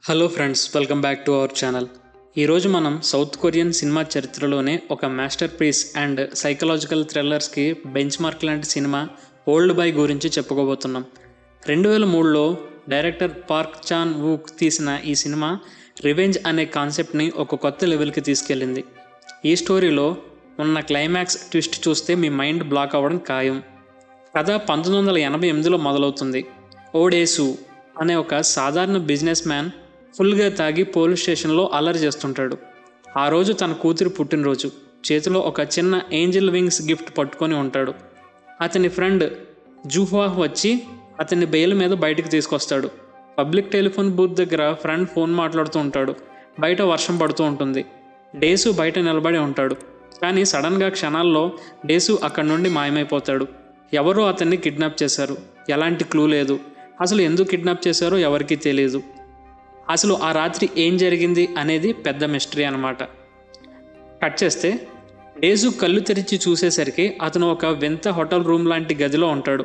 Hello friends, welcome back to our channel. ఈరోజు మనం South Korean cinema చరిత్రలోనే ఒక మాస్టర్ పీస్ అండ్ సైకలాజికల్ థ్రిల్లర్స్కి బెంచ్ మార్క్ లాంటి సినిమా ఓల్డ్ బాయ్ గురించి చెప్పుకోబోతున్నాం. 2003లో డైరెక్టర్ పార్క్ చాన్ వూక్ తీసిన ఈ సినిమా రివెంజ్ అనే కాన్సెప్ట్ని ఒక కొత్త లెవెల్కి తీసుకెళ్ళింది. ఈ స్టోరీలో ఉన్న క్లైమాక్స్ ట్విస్ట్ చూస్తే మీ మైండ్ బ్లాక్ అవ్వడం ఖాయం. కథ 1988లో మొదలవుతుంది. ఓడేసు అనే ఒక సాధారణ బిజినెస్ మ్యాన్ ఫుల్గా తాగి పోలీస్ స్టేషన్లో అల్లరి చేస్తుంటాడు. ఆ రోజు తన కూతురు పుట్టినరోజు. చేతిలో ఒక చిన్న ఏంజల్ వింగ్స్ గిఫ్ట్ పట్టుకొని ఉంటాడు. అతని ఫ్రెండ్ జూహ్వా వచ్చి అతన్ని బెయిల్ మీద బయటకు తీసుకొస్తాడు. పబ్లిక్ టెలిఫోన్ బూత్ దగ్గర ఫ్రెండ్ ఫోన్ మాట్లాడుతూ ఉంటాడు. బయట వర్షం పడుతూ ఉంటుంది. డేసు బయట నిలబడి ఉంటాడు. కానీ సడన్గా క్షణాల్లో డేసు అక్కడి నుండి మాయమైపోతాడు. ఎవరో అతన్ని కిడ్నాప్ చేశారు. ఎలాంటి క్లూ లేదు. అసలు ఎందుకు కిడ్నాప్ చేశారో ఎవరికీ తెలియదు. అసలు ఆ రాత్రి ఏం జరిగింది అనేది పెద్ద మిస్టరీ అన్నమాట. కట్ చేస్తే డేసు కళ్ళు తెరిచి చూసేసరికి అతను ఒక వింత హోటల్ రూమ్ లాంటి గదిలో ఉంటాడు.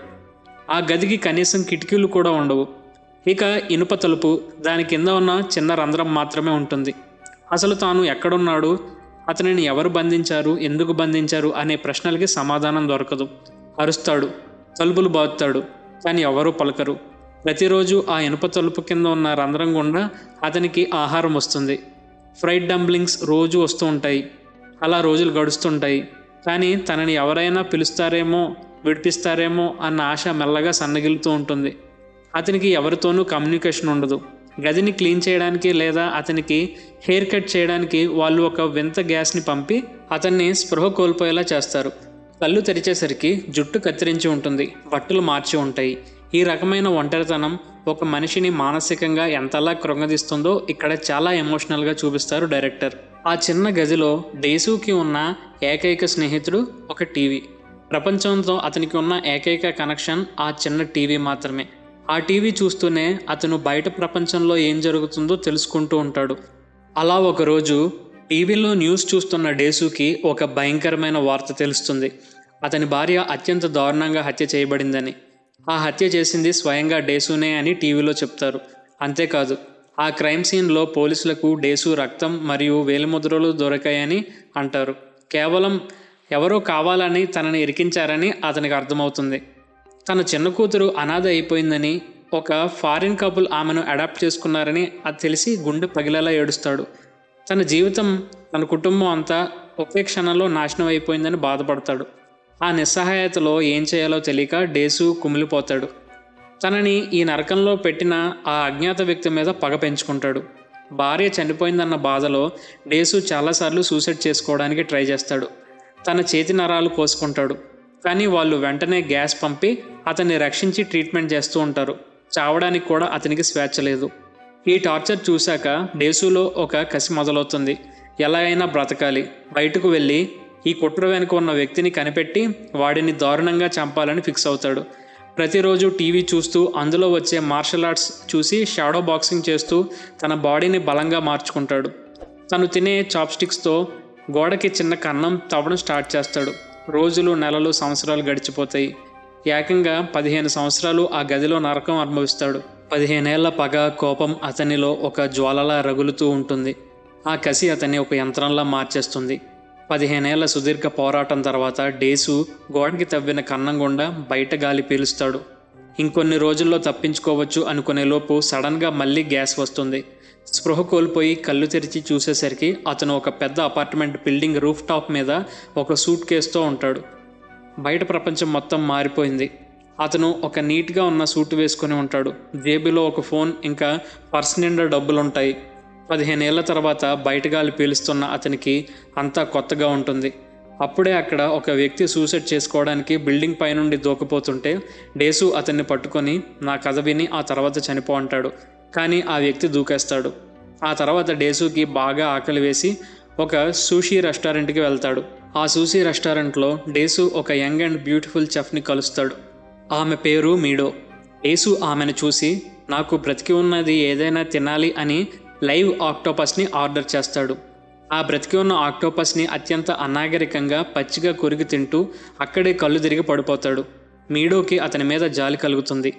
ఆ గదికి కనీసం కిటికీలు కూడా ఉండవు. ఇక ఇనుప తలుపు, దాని కింద ఉన్న చిన్న రంధ్రం మాత్రమే ఉంటుంది. అసలు తాను ఎక్కడున్నాడు, అతనిని ఎవరు బంధించారు, ఎందుకు బంధించారు అనే ప్రశ్నలకి సమాధానం దొరకదు. అరుస్తాడు, తలుపులు బాదుతాడు, కానీ ఎవరూ పలకరు. ప్రతిరోజు ఆ ఇనుప తలుపు కింద ఉన్న రంధ్రం గుండా అతనికి ఆహారం వస్తుంది. ఫ్రైడ్ డంప్లింగ్స్ రోజు వస్తూ ఉంటాయి. అలా రోజులు గడుస్తుంటాయి. కానీ తనని ఎవరైనా పిలుస్తారేమో, విడిపిస్తారేమో అన్న ఆశ మెల్లగా సన్నగిలుతూ ఉంటుంది. అతనికి ఎవరితోనూ కమ్యూనికేషన్ ఉండదు. గదిని క్లీన్ చేయడానికి లేదా అతనికి హెయిర్ కట్ చేయడానికి వాళ్ళు ఒక వింత గ్యాస్ని పంపి అతన్ని స్పృహ కోల్పోయేలా చేస్తారు. కళ్ళు తెరిచేసరికి జుట్టు కత్తిరించి ఉంటుంది, బట్టలు మార్చి ఉంటాయి. ఈ రకమైన ఒంటరితనం ఒక మనిషిని మానసికంగా ఎంతలా కృంగదీస్తుందో ఇక్కడ చాలా ఎమోషనల్గా చూపిస్తారు డైరెక్టర్. ఆ చిన్న గదిలో డేసుకి ఉన్న ఏకైక స్నేహితుడు ఒక టీవీ. ప్రపంచంతో అతనికి ఉన్న ఏకైక కనెక్షన్ ఆ చిన్న టీవీ మాత్రమే. ఆ టీవీ చూస్తూనే అతను బయట ప్రపంచంలో ఏం జరుగుతుందో తెలుసుకుంటూ ఉంటాడు. అలా ఒకరోజు టీవీలో న్యూస్ చూస్తున్న డేసుకి ఒక భయంకరమైన వార్త తెలుస్తుంది. అతని భార్య అత్యంత దారుణంగా హత్య చేయబడిందని. ఆ హత్య చేసింది స్వయంగా డేసునే అని టీవీలో చెప్తారు. అంతేకాదు, ఆ క్రైమ్ సీన్లో పోలీసులకు డేసు రక్తం మరియు వేలిముద్రలు దొరికాయని అంటారు. కేవలం ఎవరో కావాలని తనని ఇరికించారని అతనికి అర్థమవుతుంది. తన చిన్న కూతురు అనాథ అయిపోయిందని, ఒక ఫారిన్ కపుల్ ఆమెను అడాప్ట్ చేసుకున్నారని అది తెలిసి గుండె పగిలేలా ఏడుస్తాడు. తన జీవితం, తన కుటుంబం అంతా ఒకే క్షణంలో నాశనం అయిపోయిందని బాధపడతాడు. ఆ నిస్సహాయతలో ఏం చేయాలో తెలియక డేసు కుమిలిపోతాడు. తనని ఈ నరకంలో పెట్టిన ఆ అజ్ఞాత వ్యక్తి మీద పగ పెంచుకుంటాడు. భార్య చనిపోయిందన్న బాధలో డేసు చాలాసార్లు సూసైడ్ చేసుకోవడానికి ట్రై చేస్తాడు. తన చేతి నరాలు కోసుకుంటాడు. కానీ వాళ్ళు వెంటనే గ్యాస్ పంపి అతన్ని రక్షించి ట్రీట్మెంట్ చేస్తూ ఉంటారు. చావడానికి కూడా అతనికి స్వేచ్ఛ లేదు. ఈ టార్చర్ చూశాక డేసులో ఒక కసి మొదలవుతుంది. ఎలా అయినా బ్రతకాలి, బయటకు వెళ్ళి ఈ కుట్ర వెనుక ఉన్న వ్యక్తిని కనిపెట్టి వాడిని దారుణంగా చంపాలని ఫిక్స్ అవుతాడు. ప్రతిరోజు టీవీ చూస్తూ అందులో వచ్చే మార్షల్ ఆర్ట్స్ చూసి షాడో బాక్సింగ్ చేస్తూ తన బాడీని బలంగా మార్చుకుంటాడు. తను తినే చాప్స్టిక్స్తో గోడకి చిన్న కన్నం తవ్వడం స్టార్ట్ చేస్తాడు. రోజులు, నెలలు, సంవత్సరాలు గడిచిపోతాయి. ఏకంగా 15 సంవత్సరాలు ఆ గదిలో నరకం అనుభవిస్తాడు. 15 ఏళ్ల పగ, కోపం అతనిలో ఒక జ్వాలలా రగులుతూ ఉంటుంది. ఆ కసి అతన్ని ఒక యంత్రంలా మార్చేస్తుంది. 15 ఏళ్ల సుదీర్ఘ పోరాటం తర్వాత డేసు గోడకి తవ్విన కన్నం గుండా బయట గాలి పీలుస్తాడు. ఇంకొన్ని రోజుల్లో తప్పించుకోవచ్చు అనుకునే లోపు సడన్గా మళ్ళీ గ్యాస్ వస్తుంది. స్పృహ కోల్పోయి కళ్ళు తెరిచి చూసేసరికి అతను ఒక పెద్ద అపార్ట్మెంట్ బిల్డింగ్ రూఫ్ టాప్ మీద ఒక సూట్ కేసుతో ఉంటాడు. బయట ప్రపంచం మొత్తం మారిపోయింది. అతను ఒక నీట్గా ఉన్న సూట్ వేసుకొని ఉంటాడు. జేబులో ఒక ఫోన్, ఇంకా పర్స్ నిండా డబ్బులుంటాయి. 15 ఏళ్ల తర్వాత బయట గాలి పీలుస్తున్న అతనికి అంతా కొత్తగా ఉంటుంది. అప్పుడే అక్కడ ఒక వ్యక్తి సూసైడ్ చేసుకోవడానికి బిల్డింగ్ పైనుండి దూకపోతుంటే డేసు అతన్ని పట్టుకొని నా కథ విని ఆ తర్వాత చనిపో అంటాడు. కానీ ఆ వ్యక్తి దూకేస్తాడు. ఆ తర్వాత డేసుకి బాగా ఆకలి వేసి ఒక సూషీ రెస్టారెంట్కి వెళ్తాడు. ఆ సూషీ రెస్టారెంట్లో డేసు ఒక యంగ్ అండ్ బ్యూటిఫుల్ చెఫ్ని కలుస్తాడు. ఆమె పేరు మీడో. డేసు ఆమెను చూసి నాకు బ్రతికి ఉన్నది ఏదైనా తినాలి అని లైవ్ ఆక్టోపస్ని ఆర్డర్ చేస్తాడు. ఆ బ్రతికి ఉన్న ఆక్టోపస్ని అత్యంత అనాగరికంగా పచ్చిగా కొరికి తింటూ అక్కడే కళ్ళు తిరిగి పడిపోతాడు. మీడోకి అతని మీద జాలి కలుగుతుంది.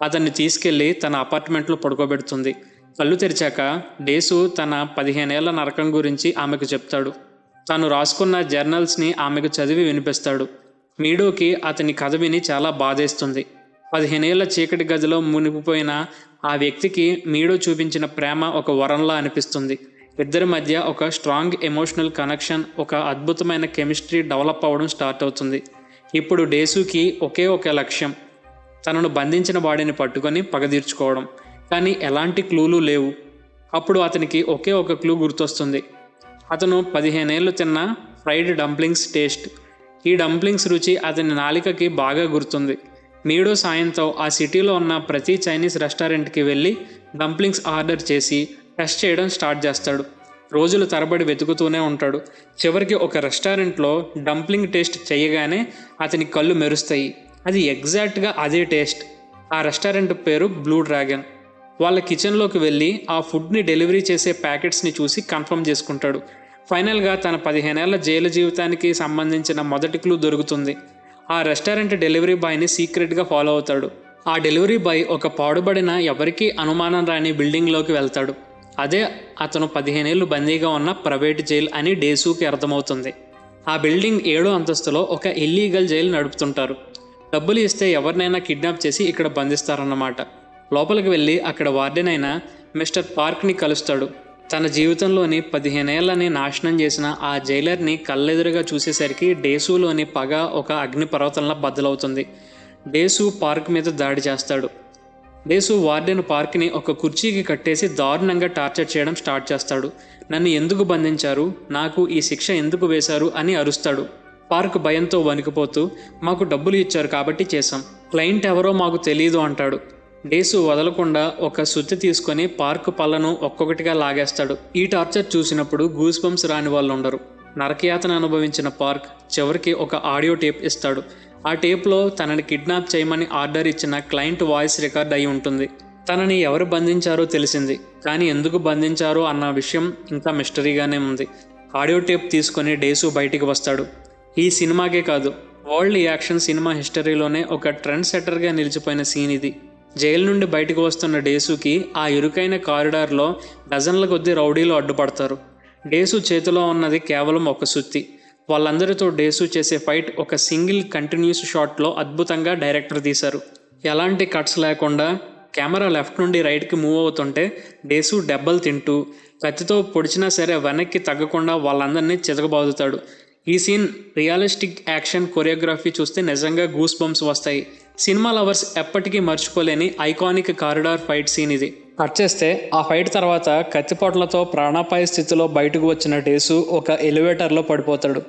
అతన్ని తీసుకెళ్లి తన అపార్ట్మెంట్లో పడుకోబెడుతుంది. కళ్ళు తెరిచాక డేసు తన 15 ఏళ్ల నరకం గురించి ఆమెకు చెప్తాడు. తాను రాసుకున్న జర్నల్స్ని ఆమెకు చదివి వినిపిస్తాడు. మీడోకి అతని కథ విని చాలా బాధేస్తుంది. 15 ఏళ్ల చీకటి గదిలో మునిగిపోయిన ఆ వ్యక్తికి మీడో చూపించిన ప్రేమ ఒక వరంలా అనిపిస్తుంది. ఇద్దరి మధ్య ఒక స్ట్రాంగ్ ఎమోషనల్ కనెక్షన్, ఒక అద్భుతమైన కెమిస్ట్రీ డెవలప్ అవ్వడం స్టార్ట్ అవుతుంది. ఇప్పుడు డేసుకి ఒకే ఒక లక్ష్యం, తనను బంధించిన వాడిని పట్టుకొని పగ తీర్చుకోవడం. కానీ ఎలాంటి క్లూలు లేవు. అప్పుడు అతనికి ఒకే ఒక క్లూ గుర్తొస్తుంది. అతను 15 ఏళ్ళు తిన్న ఫ్రైడ్ డంప్లింగ్స్ టేస్ట్. ఈ డంప్లింగ్స్ రుచి అతని నాలికకి బాగా గుర్తుంది. మీడో సాయంతో ఆ సిటీలో ఉన్న ప్రతి చైనీస్ రెస్టారెంట్కి వెళ్ళి డంప్లింగ్స్ ఆర్డర్ చేసి టెస్ట్ చేయడం స్టార్ట్ చేస్తాడు. రోజులు తరబడి వెతుకుతూనే ఉంటాడు. చివరికి ఒక రెస్టారెంట్లో డంప్లింగ్ టేస్ట్ చేయగానే అతని కళ్ళు మెరుస్తాయి. అది ఎగ్జాక్ట్గా అదే టేస్ట్. ఆ రెస్టారెంట్ పేరు బ్లూ డ్రాగన్. వాళ్ళ కిచెన్లోకి వెళ్ళి ఆ ఫుడ్ని డెలివరీ చేసే ప్యాకెట్స్ని చూసి కన్ఫర్మ్ చేసుకుంటాడు. ఫైనల్గా తన 15 ఏళ్ల జైలు జీవితానికి సంబంధించిన మొదటి క్లూ దొరుకుతుంది. ఆ రెస్టారెంట్ డెలివరీ బాయ్ని సీక్రెట్గా ఫాలో అవుతాడు. ఆ డెలివరీ బాయ్ ఒక పాడుబడిన, ఎవరికీ అనుమానం రాని బిల్డింగ్లోకి వెళ్తాడు. అదే అతను 15 ఏళ్ళు బందీగా ఉన్న ప్రైవేట్ జైలు అని డేసుకి అర్థమవుతుంది. ఆ బిల్డింగ్ 7వ అంతస్తులో ఒక ఇల్లీగల్ జైలు నడుపుతుంటారు. డబ్బులు ఇస్తే ఎవరినైనా కిడ్నాప్ చేసి ఇక్కడ బంధిస్తారన్నమాట. లోపలికి వెళ్ళి అక్కడ వార్డెన్ అయిన మిస్టర్ పార్క్ని కలుస్తాడు. తన జీవితంలోని 15 ఏళ్లని నాశనం చేసిన ఆ జైలర్ని కళ్ళెదురుగా చూసేసరికి డేసులోని పగ ఒక అగ్నిపర్వతంలా బద్దలవుతుంది. డేసు పార్క్ మీద దాడి చేస్తాడు. డేసు వార్డెన్ పార్క్ని ఒక కుర్చీకి కట్టేసి దారుణంగా టార్చర్ చేయడం స్టార్ట్ చేస్తాడు. నన్ను ఎందుకు బంధించారు, నాకు ఈ శిక్ష ఎందుకు వేశారు అని అరుస్తాడు. పార్క్ భయంతో వణికిపోతూ, మాకు డబ్బులు ఇచ్చారు కాబట్టి చేశాం, క్లయింట్ ఎవరో మాకు తెలియదు అంటాడు. డేసు వదలకుండా ఒక సుత్తి తీసుకొని పార్క్ పళ్ళను ఒక్కొక్కటిగా లాగేస్తాడు. ఈ టార్చర్ చూసినప్పుడు గూస్ బంప్స్ రాని వాళ్ళు ఉండరు. నరకయాతన అనుభవించిన పార్క్ చివరికి ఒక ఆడియో టేప్ ఇస్తాడు. ఆ టేప్లో తనని కిడ్నాప్ చేయమని ఆర్డర్ ఇచ్చిన క్లయింట్ వాయిస్ రికార్డ్ అయి ఉంటుంది. తనని ఎవరు బంధించారో తెలిసింది, కానీ ఎందుకు బంధించారో అన్న విషయం ఇంకా మిస్టరీగానే ఉంది. ఆడియో టేప్ తీసుకొని డేసు బయటికి వస్తాడు. ఈ సినిమాకే కాదు, వరల్డ్ యాక్షన్ సినిమా హిస్టరీలోనే ఒక ట్రెండ్ సెట్టర్గా నిలిచిపోయిన సీన్ ఇది. జైలు నుండి బయటకు వస్తున్న డేసుకి ఆ ఇరుకైన కారిడార్లో డజన్ల కొద్దీ రౌడీలు అడ్డుపడతారు. డేసు చేతిలో ఉన్నది కేవలం ఒక సుత్తి. వాళ్ళందరితో డేసు చేసే ఫైట్ ఒక సింగిల్ కంటిన్యూస్ షాట్లో అద్భుతంగా డైరెక్టర్ తీశారు. ఎలాంటి కట్స్ లేకుండా కెమెరా లెఫ్ట్ నుండి రైట్కి మూవ్ అవుతుంటే డేసు దెబ్బలు తింటూ కత్తితో పొడిచినా సరే వెనక్కి తగ్గకుండా వాళ్ళందరినీ చితకబాదుతాడు. ఈ సీన్ రియలిస్టిక్ యాక్షన్ కొరియోగ్రఫీ చూస్తే నిజంగా గూస్ బంప్స్ వస్తాయి. సినిమా లవర్స్ ఎప్పటికీ మర్చిపోలేని ఐకానిక్ కారిడార్ ఫైట్ సీన్ ఇది. కట్ చేస్తే ఆ ఫైట్ తర్వాత కత్తిపోట్లతో ప్రాణాపాయ స్థితిలో బయటకు వచ్చిన డేసు ఒక ఎలివేటర్లో పడిపోతాడు.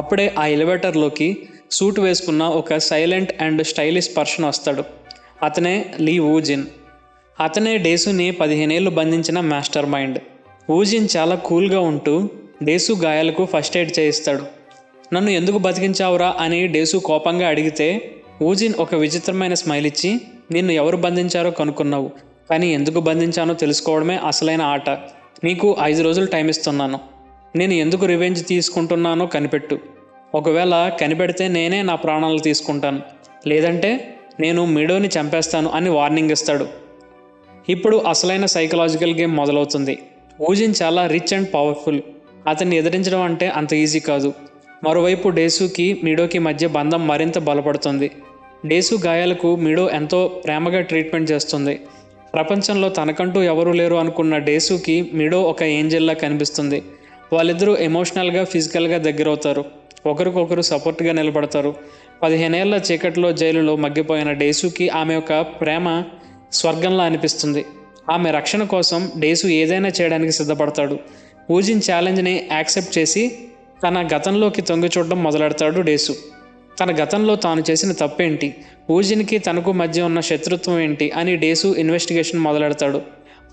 అప్పుడే ఆ ఎలివేటర్లోకి సూట్ వేసుకున్న ఒక సైలెంట్ అండ్ స్టైలిష్ పర్సన్ వస్తాడు. అతనే లీ వూజిన్. అతనే డేసుని 15 ఏళ్ళు బంధించిన మాస్టర్ మైండ్. వూజిన్ చాలా కూల్గా ఉంటూ డేసు గాయాలకు ఫస్ట్ ఎయిడ్ చేయిస్తాడు. నన్ను ఎందుకు బతికించావురా అని డేసు కోపంగా అడిగితే వూజిన్ ఒక విచిత్రమైన స్మైల్ ఇచ్చి, నిన్ను ఎవరు బంధించారో కనుక్కున్నావు, కానీ ఎందుకు బంధించానో తెలుసుకోవడమే అసలైన ఆట. నీకు 5 రోజులు టైం ఇస్తున్నాను. నేను ఎందుకు రివెంజ్ తీసుకుంటున్నానో కనిపెట్టు. ఒకవేళ కనిపెడితే నేనే నా ప్రాణాలు తీసుకుంటాను, లేదంటే నేను మీడోని చంపేస్తాను అని వార్నింగ్ ఇస్తాడు. ఇప్పుడు అసలైన సైకలాజికల్ గేమ్ మొదలవుతుంది. వూజిన్ చాలా రిచ్ అండ్ పవర్ఫుల్. అతన్ని ఎదిరించడం అంటే అంత ఈజీ కాదు. మరోవైపు డేసుకి మీడోకి మధ్య బంధం మరింత బలపడుతుంది. డేసు గాయాలకు మీడో ఎంతో ప్రేమగా ట్రీట్మెంట్ చేస్తుంది. ప్రపంచంలో తనకంటూ ఎవరూ లేరు అనుకున్న డేసుకి మీడో ఒక ఏంజెల్లా కనిపిస్తుంది. వాళ్ళిద్దరూ ఎమోషనల్గా, ఫిజికల్గా దగ్గరవుతారు. ఒకరికొకరు సపోర్ట్గా నిలబడతారు. 15 ఏళ్ల చీకట్లో జైలులో మగ్గిపోయిన డేసుకి ఆమె యొక్క ప్రేమ స్వర్గంలా అనిపిస్తుంది. ఆమె రక్షణ కోసం డేసు ఏదైనా చేయడానికి సిద్ధపడతాడు. వూజిన్ ఛాలెంజ్ని యాక్సెప్ట్ చేసి తన గతంలోకి తొంగి చూడడం మొదలెడతాడు డేసు. తన గతంలో తాను చేసిన తప్పేంటి, వూజిన్కి తనకు మధ్య ఉన్న శత్రుత్వం ఏంటి అని డేసు ఇన్వెస్టిగేషన్ మొదలెడతాడు.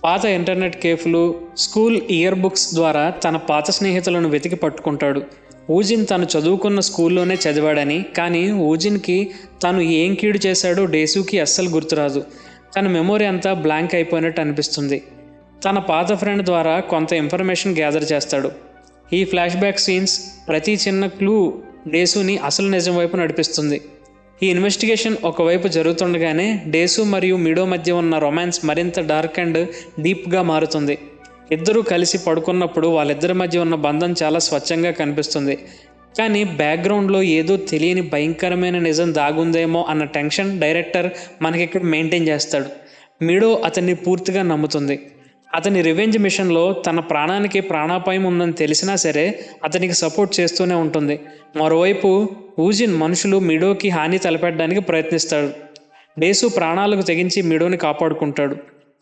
పాత ఇంటర్నెట్ కేఫ్లు, స్కూల్ ఇయర్ బుక్స్ ద్వారా తన పాత స్నేహితులను వెతికి పట్టుకుంటాడు. వూజిన్ తను చదువుకున్న స్కూల్లోనే చదివాడని, కానీ వూజిన్కి తాను ఏం కీడు చేశాడో డేసుకి అస్సలు గుర్తురాదు. తన మెమొరీ అంతా బ్లాంక్ అయిపోయినట్టు అనిపిస్తుంది. తన పాత ఫ్రెండ్ ద్వారా కొంత ఇన్ఫర్మేషన్ గ్యాదర్ చేస్తాడు. ఈ ఫ్లాష్ బ్యాక్ సీన్స్ ప్రతి చిన్న క్లూ డేసుని అసలు నిజం వైపు నడిపిస్తుంది. ఈ ఇన్వెస్టిగేషన్ ఒకవైపు జరుగుతుండగానే డేసు మరియు మిడో మధ్య ఉన్న రొమాన్స్ మరింత డార్క్ అండ్ డీప్గా మారుతుంది. ఇద్దరూ కలిసి పడుకున్నప్పుడు వాళ్ళిద్దరి మధ్య ఉన్న బంధం చాలా స్వచ్ఛంగా కనిపిస్తుంది. కానీ బ్యాక్గ్రౌండ్లో ఏదో తెలియని భయంకరమైన నిజం దాగుందేమో అన్న టెన్షన్ డైరెక్టర్ మనకిక్కడ మెయింటైన్ చేస్తాడు. మిడో అతన్ని పూర్తిగా నమ్ముతుంది. అతని రివెంజ్ మిషన్లో తన ప్రాణానికి ప్రాణాపాయం ఉందని తెలిసినా సరే అతనికి సపోర్ట్ చేస్తూనే ఉంటుంది. మరోవైపు ఊజిన్ మనుషులు మిడోకి హాని తలపెట్టడానికి ప్రయత్నిస్తాడు. డేసు ప్రాణాలకు తెగించి మిడోని కాపాడుకుంటాడు.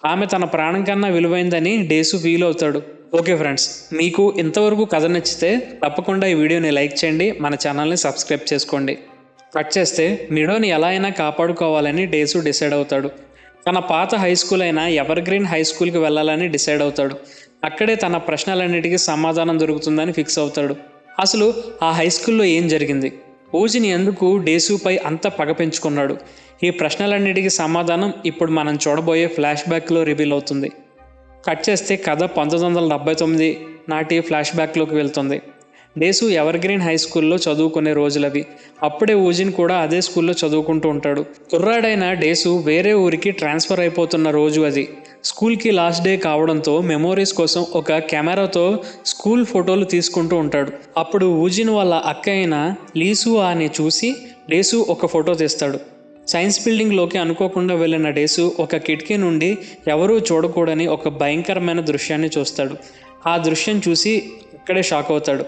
ఆమె తన ప్రాణం కన్నా విలువైందని డేసు ఫీల్ అవుతాడు. ఓకే ఫ్రెండ్స్, మీకు ఇంతవరకు కథ నచ్చితే తప్పకుండా ఈ వీడియోని లైక్ చేయండి, మన ఛానల్ని సబ్స్క్రైబ్ చేసుకోండి. కట్ చేస్తే మిడోని ఎలా అయినా కాపాడుకోవాలని డేసు డిసైడ్ అవుతాడు. తన పాత హై స్కూల్ అయిన ఎవర్ గ్రీన్ హై స్కూల్కి వెళ్ళాలని డిసైడ్ అవుతాడు. అక్కడే తన ప్రశ్నలన్నిటికీ సమాధానం దొరుకుతుందని ఫిక్స్ అవుతాడు. అసలు ఆ హై స్కూల్లో ఏం జరిగింది? ఊజిన్ ఎందుకు డేసుపై అంత పగ పెంచుకున్నాడు? ఈ ప్రశ్నలన్నిటికీ సమాధానం ఇప్పుడు మనం చూడబోయే ఫ్లాష్ బ్యాక్లో రివీల్ అవుతుంది. కట్ చేస్తే కథ 1979 నాటి ఫ్లాష్ బ్యాక్లోకి వెళ్తుంది. డేసు ఎవర్ గ్రీన్ హై స్కూల్లో చదువుకునే రోజులవి. అప్పుడే ఊజిన్ కూడా అదే స్కూల్లో చదువుకుంటూ ఉంటాడు. కుర్రాడైన డేసు వేరే ఊరికి ట్రాన్స్ఫర్ అయిపోతున్న రోజు అది. స్కూల్కి లాస్ట్ డే కావడంతో మెమోరీస్ కోసం ఒక కెమెరాతో స్కూల్ ఫోటోలు తీసుకుంటూ ఉంటాడు. అప్పుడు ఊజిన్ వాళ్ళ అక్క అయిన లీసుఆని చూసి డేసు ఒక ఫోటో తీస్తాడు. సైన్స్ బిల్డింగ్లోకి అనుకోకుండా వెళ్ళిన డేసు ఒక కిటికీ నుండి ఎవరూ చూడకూడని ఒక భయంకరమైన దృశ్యాన్ని చూస్తాడు. ఆ దృశ్యం చూసి ఇక్కడే షాక్ అవుతాడు.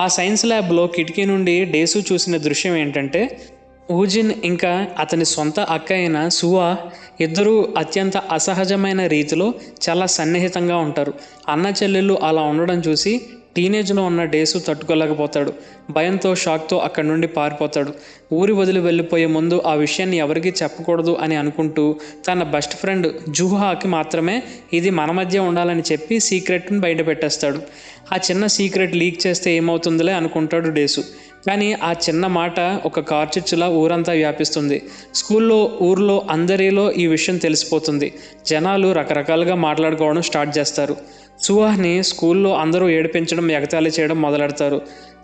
ఆ సైన్స్ ల్యాబ్లో కిటికీ నుండి డేసు చూసిన దృశ్యం ఏంటంటే ఊజిన్ ఇంకా అతని సొంత అక్క అయిన సువా ఇద్దరూ అత్యంత అసహజమైన రీతిలో చాలా సన్నిహితంగా ఉంటారు. అన్న చెల్లెళ్ళు అలా ఉండడం చూసి టీనేజ్లో ఉన్న డేసు తట్టుకోలేకపోతాడు. భయంతో షాక్తో అక్కడి నుండి పారిపోతాడు. ఊరి వదిలి వెళ్ళిపోయే ముందు ఆ విషయాన్ని ఎవరికీ చెప్పకూడదు అని అనుకుంటూ తన బెస్ట్ ఫ్రెండ్ జుహాకి మాత్రమే ఇది మన మధ్య ఉండాలని చెప్పి సీక్రెట్ని బయట పెట్టేస్తాడు. ఆ చిన్న సీక్రెట్ లీక్ చేస్తే ఏమవుతుందిలే అనుకుంటాడు డేసు. కానీ ఆ చిన్న మాట ఒక కార్చిచ్చులా ఊరంతా వ్యాపిస్తుంది. ఊర్లో అందరిలో ఈ విషయం తెలిసిపోతుంది. జనాలు రకరకాలుగా మాట్లాడుకోవడం స్టార్ట్ చేస్తారు. సువాహ్ని స్కూల్లో అందరూ ఏడిపించడం, ఎగతాళి చేయడం మొదలెడతారు.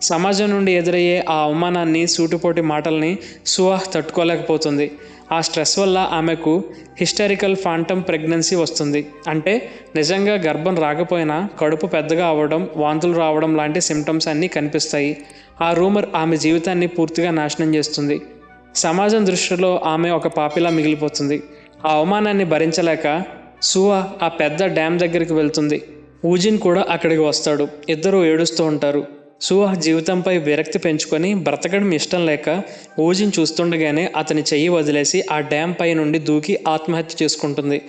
సమాజం నుండి ఎదురయ్యే ఆ అవమానాన్ని, సూటిపోటి మాటల్ని సువాహ్ తట్టుకోలేకపోతుంది. ఆ స్ట్రెస్ వల్ల ఆమెకు హిస్టారికల్ ఫాంటమ్ ప్రెగ్నెన్సీ వస్తుంది. అంటే నిజంగా గర్భం రాకపోయినా కడుపు పెద్దగా అవ్వడం, వాంతులు రావడం లాంటి సిమ్టమ్స్ అన్నీ కనిపిస్తాయి. ఆ రూమర్ ఆమె జీవితాన్ని పూర్తిగా నాశనం చేస్తుంది. సమాజం దృష్టిలో ఆమె ఒక పాపిలా మిగిలిపోతుంది. ఆ అవమానాన్ని భరించలేక సువా ఆ పెద్ద డ్యామ్ దగ్గరికి వెళ్తుంది. ఊజిన్ కూడా అక్కడికి వస్తాడు. ఇద్దరూ ఏడుస్తూ ఉంటారు. సువా జీవితంపై విరక్తి పెంచుకొని బ్రతకడం ఇష్టం లేక ఊజిన్ చూస్తుండగానే అతని చెయ్యి వదిలేసి ఆ డ్యామ్ పై నుండి దూకి ఆత్మహత్య చేసుకుంటుంది.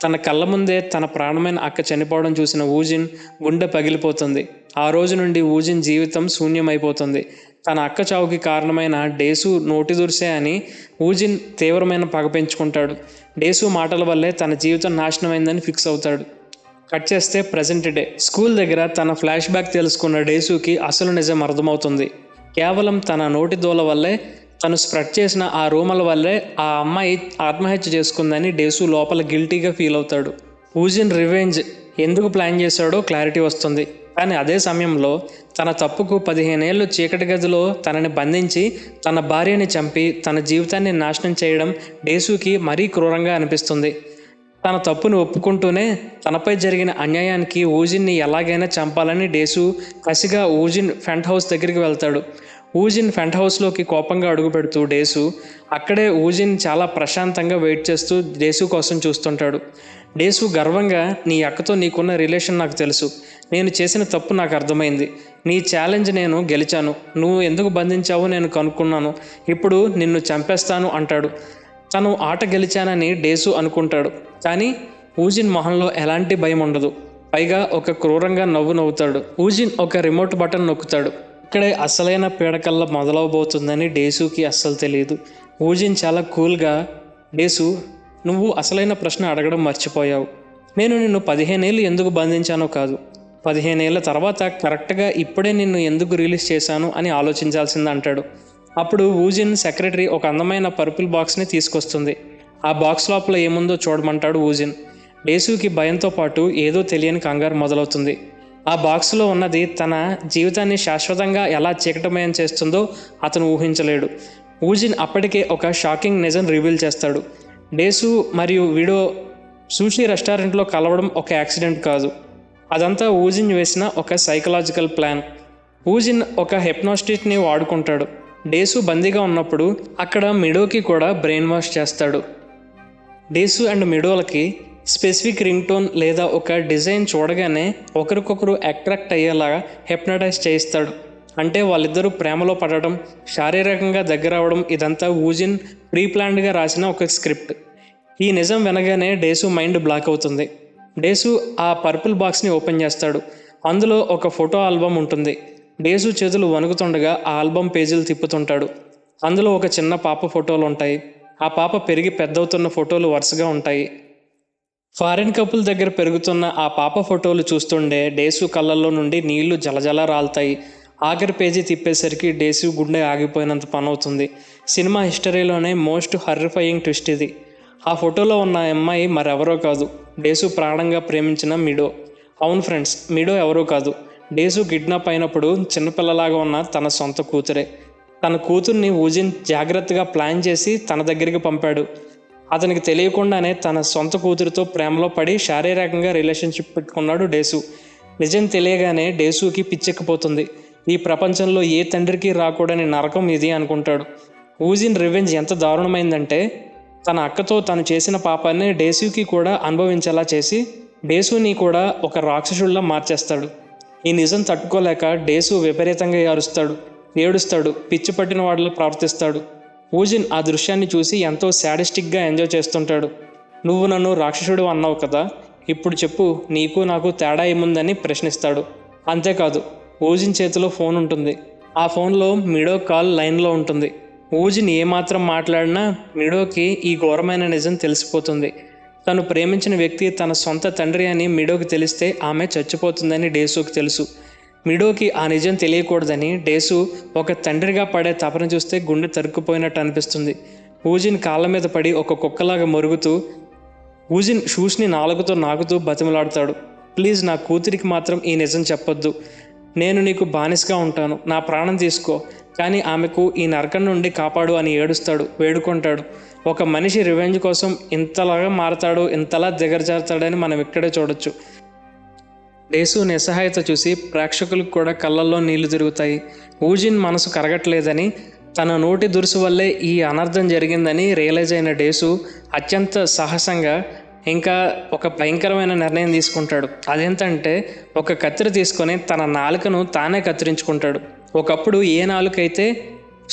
తన కళ్ళ ముందే తన ప్రాణమైన అక్క చనిపోవడం చూసిన ఊజిన్ గుండె పగిలిపోతుంది. ఆ రోజు నుండి ఊజిన్ జీవితం శూన్యమైపోతుంది. తన అక్క చావుకి కారణమైన డేసు నోటి దుర్సే అని ఊజిన్ తీవ్రమైన పగ పెంచుకుంటాడు. డేసు మాటల వల్లే తన జీవితం నాశనమైందని ఫిక్స్ అవుతాడు. కట్ చేస్తే ప్రజెంట్ డే. స్కూల్ దగ్గర తన ఫ్లాష్ బ్యాక్ తెలుసుకున్న డేసుకి అసలు నిజం అర్థమవుతుంది. కేవలం తన నోటి దూల వల్లే, తను స్ప్రెడ్ చేసిన ఆ రూమల వల్లే ఆ అమ్మాయి ఆత్మహత్య చేసుకుందని డేసు లోపల గిల్టీగా ఫీల్ అవుతాడు. ఊజిన్ రివెంజ్ ఎందుకు ప్లాన్ చేశాడో క్లారిటీ వస్తుంది. కానీ అదే సమయంలో తన తప్పుకు 15 ఏళ్ళు చీకటి గదిలో తనని బంధించి తన భార్యని చంపి తన జీవితాన్ని నాశనం చేయడం డేసుకి మరీ క్రూరంగా అనిపిస్తుంది. తన తప్పును ఒప్పుకుంటూనే తనపై జరిగిన అన్యాయానికి ఊజిన్ని ఎలాగైనా చంపాలని డేసు కసిగా ఊజిన్ ఫెంట్ హౌస్ దగ్గరికి వెళ్తాడు. ఊజిన్ ఫెంట్ హౌస్లోకి కోపంగా అడుగుపెడుతూ డేసు అక్కడే ఊజిన్ చాలా ప్రశాంతంగా వెయిట్ చేస్తూ డేసు కోసం చూస్తుంటాడు. డేసు గర్వంగా, నీ అక్కతో నీకున్న రిలేషన్ నాకు తెలుసు. నేను చేసిన తప్పు నాకు అర్థమైంది. నీ ఛాలెంజ్ నేను గెలిచాను. నువ్వు ఎందుకు బంధించావో నేను కనుక్కున్నాను. ఇప్పుడు నిన్ను చంపేస్తాను అంటాడు. తను ఆట గెలిచానని డేసు అనుకుంటాడు. కానీ ఊజిన్ మొహంలో ఎలాంటి భయం ఉండదు. పైగా ఒక క్రూరంగా నవ్వుతాడు. ఊజిన్ ఒక రిమోట్ బటన్ నొక్కుతాడు. ఇక్కడే అసలైన పీడకల్లా మొదలవబోతుందని డేసుకి అస్సలు తెలియదు. ఊజిన్ చాలా కూల్గా, డేసు నువ్వు అసలైన ప్రశ్న అడగడం మర్చిపోయావు. నేను నిన్ను 15 ఏళ్ళు ఎందుకు బంధించానో కాదు, 15 ఏళ్ళ తర్వాత కరెక్ట్గా ఇప్పుడే నిన్ను ఎందుకు రిలీజ్ చేశాను అని ఆలోచించాల్సింది అంటాడు. అప్పుడు ఊజిన్ సెక్రటరీ ఒక అందమైన పర్పుల్ బాక్స్ని తీసుకొస్తుంది. ఆ బాక్స్ లోపల ఏముందో చూడమంటాడు ఊజిన్. డేసుకి భయంతో పాటు ఏదో తెలియని కంగారు మొదలవుతుంది. ఆ బాక్స్లో ఉన్నది తన జీవితాన్ని శాశ్వతంగా ఎలా చీకటమయం చేస్తుందో అతను ఊహించలేడు. ఊజిన్ అప్పటికే ఒక షాకింగ్ నిజం రివీల్ చేస్తాడు. డేసు మరియు విడో సూషీ రెస్టారెంట్లో కలవడం ఒక యాక్సిడెంట్ కాదు. అదంతా ఊజిన్ వేసిన ఒక సైకలాజికల్ ప్లాన్. ఊజిన్ ఒక హెప్నాస్టిస్ట్ని వాడుకుంటాడు. డేసు బందీగా ఉన్నప్పుడు అక్కడ మిడోకి కూడా బ్రెయిన్ వాష్ చేస్తాడు. డేసు అండ్ మిడోలకి స్పెసిఫిక్ రింగ్ టోన్ లేదా ఒక డిజైన్ చూడగానే ఒకరికొకరు అట్రాక్ట్ అయ్యేలాగా హెప్నటైజ్ చేయిస్తాడు. అంటే వాళ్ళిద్దరూ ప్రేమలో పడడం, శారీరకంగా దగ్గర అవ్వడం, ఇదంతా ఊజిన్ ప్రీప్లాన్డ్గా రాసిన ఒక స్క్రిప్ట్. ఈ నిజం వినగానే డేసు మైండ్ బ్లాక్ అవుతుంది. డేసు ఆ పర్పుల్ బాక్స్ని ఓపెన్ చేస్తాడు. అందులో ఒక ఫోటో ఆల్బమ్ ఉంటుంది. డేసు చేతులు వణుకుతుండగా ఆ ఆల్బమ్ పేజీలు తిప్పుతుంటాడు. అందులో ఒక చిన్న పాప ఫోటోలు ఉంటాయి. ఆ పాప పెరిగి పెద్దవుతున్న ఫోటోలు వరుసగా ఉంటాయి. ఫారిన్ కపుల్ దగ్గర పెరుగుతున్న ఆ పాప ఫోటోలు చూస్తుండే డేసు కళ్ళల్లో నుండి నీళ్లు జలజల రాలుతాయి. ఆఖరి పేజీ తిప్పేసరికి డేసు గుండె ఆగిపోయినంత పనవుతుంది. సినిమా హిస్టరీలోనే మోస్ట్ హర్రిఫయింగ్ ట్విస్ట్ ఇది. ఆ ఫోటోలో ఉన్న అమ్మాయి మరెవరో కాదు, డేసు ప్రాణంగా ప్రేమించిన మిడో. అవును ఫ్రెండ్స్, మిడో ఎవరో కాదు, డేసు కిడ్నాప్ అయినప్పుడు చిన్నపిల్లలాగా ఉన్న తన సొంత కూతురే. తన కూతుర్ని ఊజిన్ జాగ్రత్తగా ప్లాన్ చేసి తన దగ్గరికి పంపాడు. అతనికి తెలియకుండానే తన సొంత కూతురితో ప్రేమలో పడి శారీరకంగా రిలేషన్షిప్ పెట్టుకున్నాడు డేసు. నిజం తెలియగానే డేసుకి పిచ్చెక్కిపోతుంది. ఈ ప్రపంచంలో ఏ తండ్రికి రాకూడని నరకం ఇది అనుకుంటాడు. ఊజిన్ రివెంజ్ ఎంత దారుణమైందంటే తన అక్కతో తను చేసిన పాపాన్ని డేసుకి కూడా అనుభవించేలా చేసి డేసుని కూడా ఒక రాక్షసుడిలా మార్చేస్తాడు. ఈ నిజం తట్టుకోలేక డేసు విపరీతంగా అరుస్తాడు, ఏడుస్తాడు, పిచ్చి పట్టిన వాడిలో ప్రవర్తిస్తాడు. ఊజిన్ ఆ దృశ్యాన్ని చూసి ఎంతో శాడిస్టిక్గా ఎంజాయ్ చేస్తుంటాడు. నువ్వు నన్ను రాక్షసుడు అన్నావు కదా, ఇప్పుడు చెప్పు నీకు నాకు తేడా ఏముందని ప్రశ్నిస్తాడు. అంతేకాదు, ఊజిన్ చేతిలో ఫోన్ ఉంటుంది. ఆ ఫోన్లో మిడో కాల్ లైన్లో ఉంటుంది. ఊజిన్ ఏమాత్రం మాట్లాడినా మిడోకి ఈ ఘోరమైన నిజం తెలిసిపోతుంది. తను ప్రేమించిన వ్యక్తి తన సొంత తండ్రి అని మిడోకి తెలిస్తే ఆమె చచ్చిపోతుందని డేసుకి తెలుసు. మిడోకి ఆ నిజం తెలియకూడదని డేసు ఒక తండ్రిగా పడే తపన చూస్తే గుండె తరుక్కుపోయినట్టు అనిపిస్తుంది. ఊజిన్ కాళ్ళ మీద పడి ఒక కుక్కలాగా మరుగుతూ ఊజిన్ షూస్ని నాలుగుతో నాకుతూ బతిమలాడతాడు. ప్లీజ్ నా కూతురికి మాత్రం ఈ నిజం చెప్పొద్దు. నేను నీకు బానిసగా ఉంటాను, నా ప్రాణం తీసుకో, కానీ ఆమెకు ఈ నరకం నుండి కాపాడు అని ఏడుస్తాడు, వేడుకుంటాడు. ఒక మనిషి రివెంజ్ కోసం ఇంతలాగా మారతాడు, ఇంతలా దిగజారుతాడని మనం ఇక్కడే చూడొచ్చు. డేసు నిస్సహాయత చూసి ప్రేక్షకులకు కూడా కళ్ళల్లో నీళ్లు తిరుగుతాయి. ఊజిన్ మనసు కరగట్లేదని, తన నోటి దురుసు వల్లే ఈ అనర్థం జరిగిందని రియలైజ్ అయిన డేసు అత్యంత సాహసంగా ఇంకా ఒక భయంకరమైన నిర్ణయం తీసుకుంటాడు. అదేంటంటే ఒక కత్తిరి తీసుకొని తన నాలుకను తానే కత్తిరించుకుంటాడు. ఒకప్పుడు ఏ నాలుకైతే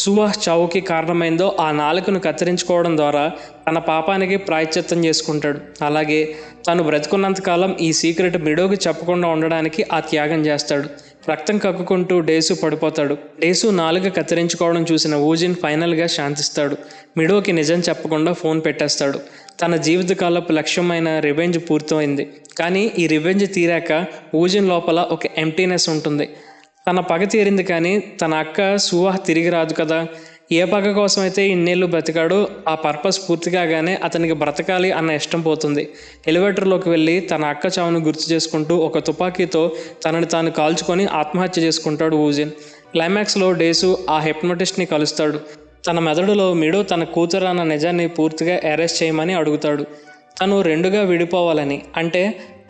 సువాహ్ చావుకి కారణమైందో ఆ నాలుకను కత్తిరించుకోవడం ద్వారా తన పాపానికి ప్రాయశ్చిత్తం చేసుకుంటాడు. అలాగే తను బ్రతుకున్నంతకాలం ఈ సీక్రెట్ మిడోకి చెప్పకుండా ఉండడానికి ఆ త్యాగం చేస్తాడు. రక్తం కక్కుకుంటూ డేసు పడిపోతాడు. డేసు నాలుక కత్తిరించుకోవడం చూసిన ఊజిన్ ఫైనల్గా శాంతిస్తాడు. మిడోకి నిజం చెప్పకుండా ఫోన్ పెట్టేస్తాడు. తన జీవితకాలపు లక్ష్యమైన రివెంజ్ పూర్తయింది. కానీ ఈ రివెంజ్ తీరాక ఊజిన్ లోపల ఒక ఎంప్టీనెస్ ఉంటుంది. తన పగ తీరింది, కానీ తన అక్క సువాహ్ తిరిగి రాదు కదా. ఏ పగ కోసమైతే ఇన్నేళ్ళు బ్రతికాడో ఆ పర్పస్ పూర్తి కాగానే అతనికి బ్రతకాలి అన్న ఇష్టం పోతుంది. ఎలివేటర్లోకి వెళ్ళి తన అక్క చావును గుర్తు చేసుకుంటూ ఒక తుపాకీతో తనని తాను కాల్చుకొని ఆత్మహత్య చేసుకుంటాడు ఊజిన్. క్లైమాక్స్లో డేసు ఆ హెప్నోటిస్ట్ని కలుస్తాడు. తన మెదడులో మిడో తన కూతురు అన్న నిజాన్ని పూర్తిగా అరెస్ట్ చేయమని అడుగుతాడు. తను రెండుగా విడిపోవాలని, అంటే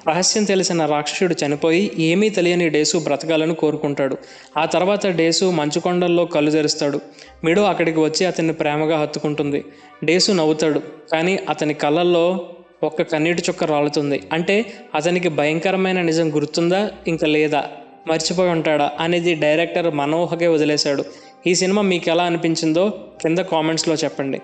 రహస్యం తెలిసిన రాక్షసుడు చనిపోయి ఏమీ తెలియని డేసు బ్రతకాలని కోరుకుంటాడు. ఆ తర్వాత డేసు మంచుకొండల్లో కళ్ళు తెరుస్తాడు. మిడో అక్కడికి వచ్చి అతన్ని ప్రేమగా హత్తుకుంటుంది. డేసు నవ్వుతాడు, కానీ అతని కళ్ళల్లో ఒక్క కన్నీటి చుక్క రాలుతుంది. అంటే అతనికి భయంకరమైన నిజం గుర్తుందా ఇంకా లేదా, మర్చిపోయి ఉంటాడా అనేది డైరెక్టర్ మనోహకే వదిలేశాడు. ఈ సినిమా మీకు ఎలా అనిపించిందో కింద కామెంట్స్లో చెప్పండి.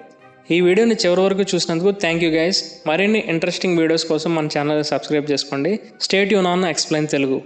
ఈ వీడియోని చివరి వరకు చూసినందుకు థ్యాంక్ యూ గైస్. మరిన్ని ఇంట్రెస్టింగ్ వీడియోస్ కోసం మన ఛానల్ సబ్స్క్రైబ్ చేసుకోండి. Stay tune on explain Telugu.